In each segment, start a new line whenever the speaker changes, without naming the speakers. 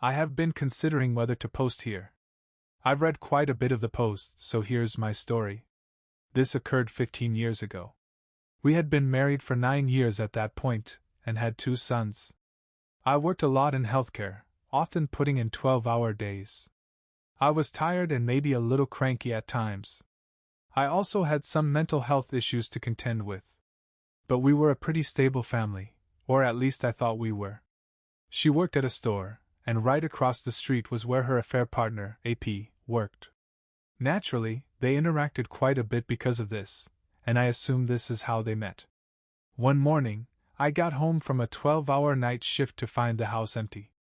I have been considering whether to post here. I've read quite a bit of the post, so here's my story. This occurred 15 years ago. We had been married for 9 years at that point, and had 2 sons. I worked a lot in healthcare, often putting in 12-hour days. I was tired and maybe a little cranky at times. I also had some mental health issues to contend with. But we were a pretty stable family, or at least I thought we were. She worked at a store, and right across the street was where her affair partner, AP, worked. Naturally, they interacted quite a bit because of this, and I assume this is how they met. One morning, I got home from a 12-hour night shift to find the house empty.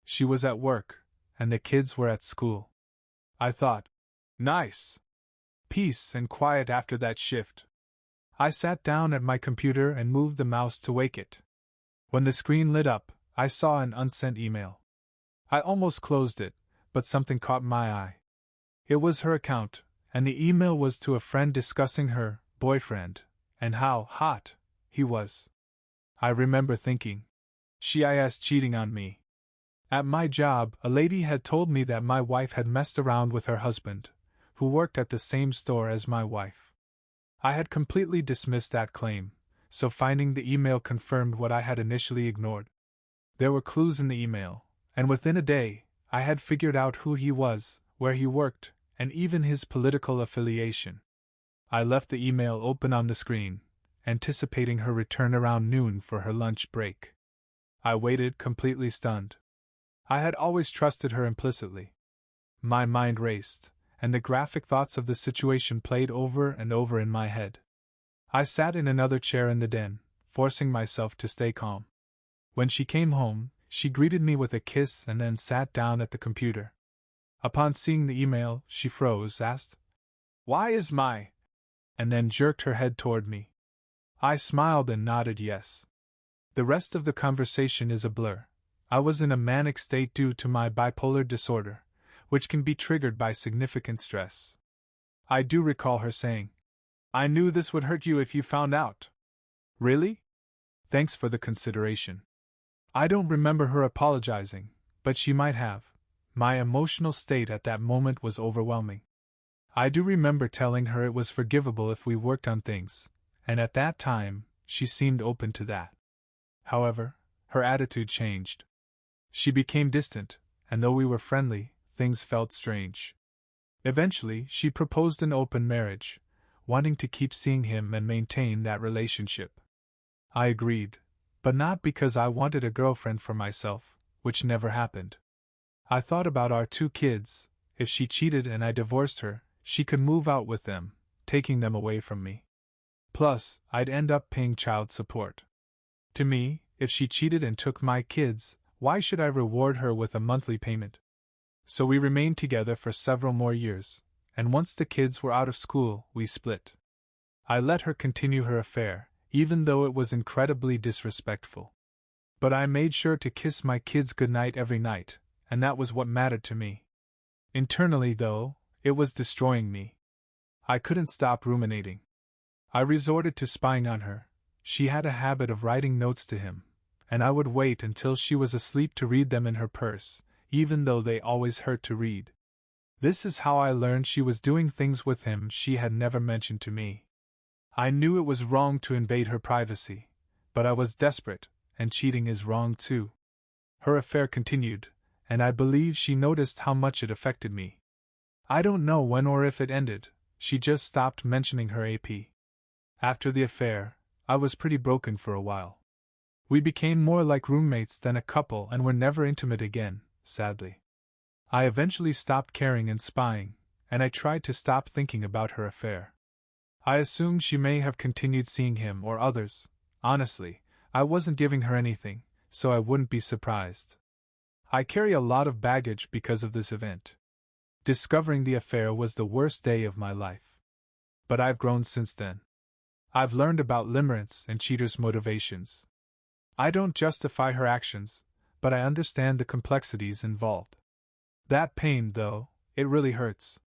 She was at work, and the kids were at school. I thought, nice. Peace and quiet after that shift. I sat down at my computer and moved the mouse to wake it. When the screen lit up, I saw an unsent email. I almost closed it, but something caught my eye. It was her account, and the email was to a friend discussing her boyfriend, and how hot he was. I remember thinking, she is cheating on me. At my job, a lady had told me that my wife had messed around with her husband, who worked at the same store as my wife. I had completely dismissed that claim, so finding the email confirmed what I had initially ignored. There were clues in the email, and within a day, I had figured out who he was, where he worked, and even his political affiliation. I left the email open on the screen, anticipating her return around noon for her lunch break. I waited completely stunned. I had always trusted her implicitly. My mind raced, and the graphic thoughts of the situation played over and over in my head. I sat in another chair in the den, forcing myself to stay calm. When she came home, she greeted me with a kiss and then sat down at the computer. Upon seeing the email, she froze, asked, "Why is my?" and then jerked her head toward me. I smiled and nodded yes. The rest of the conversation is a blur. I was in a manic state due to my bipolar disorder, which can be triggered by significant stress. I do recall her saying, "I knew this would hurt you if you found out." Really? Thanks for the consideration. I don't remember her apologizing, but she might have. My emotional state at that moment was overwhelming. I do remember telling her it was forgivable if we worked on things, and at that time, she seemed open to that. However, her attitude changed. She became distant, and though we were friendly, things felt strange. Eventually, she proposed an open marriage, wanting to keep seeing him and maintain that relationship. I agreed, but not because I wanted a girlfriend for myself, which never happened. I thought about our 2 kids. If she cheated and I divorced her, she could move out with them, taking them away from me. Plus, I'd end up paying child support. To me, if she cheated and took my kids, why should I reward her with a monthly payment? So we remained together for several more years, and once the kids were out of school, we split. I let her continue her affair, even though it was incredibly disrespectful. But I made sure to kiss my kids goodnight every night, and that was what mattered to me. Internally, though, it was destroying me. I couldn't stop ruminating. I resorted to spying on her. She had a habit of writing notes to him, and I would wait until she was asleep to read them in her purse, even though they always hurt to read. This is how I learned she was doing things with him she had never mentioned to me. I knew it was wrong to invade her privacy, but I was desperate, and cheating is wrong too. Her affair continued, and I believe she noticed how much it affected me. I don't know when or if it ended, she just stopped mentioning her AP. After the affair, I was pretty broken for a while. We became more like roommates than a couple and were never intimate again, sadly. I eventually stopped caring and spying, and I tried to stop thinking about her affair. I assumed she may have continued seeing him or others. Honestly, I wasn't giving her anything, so I wouldn't be surprised. I carry a lot of baggage because of this event. Discovering the affair was the worst day of my life. But I've grown since then. I've learned about limerence and cheaters' motivations. I don't justify her actions, but I understand the complexities involved. That pain, though, it really hurts.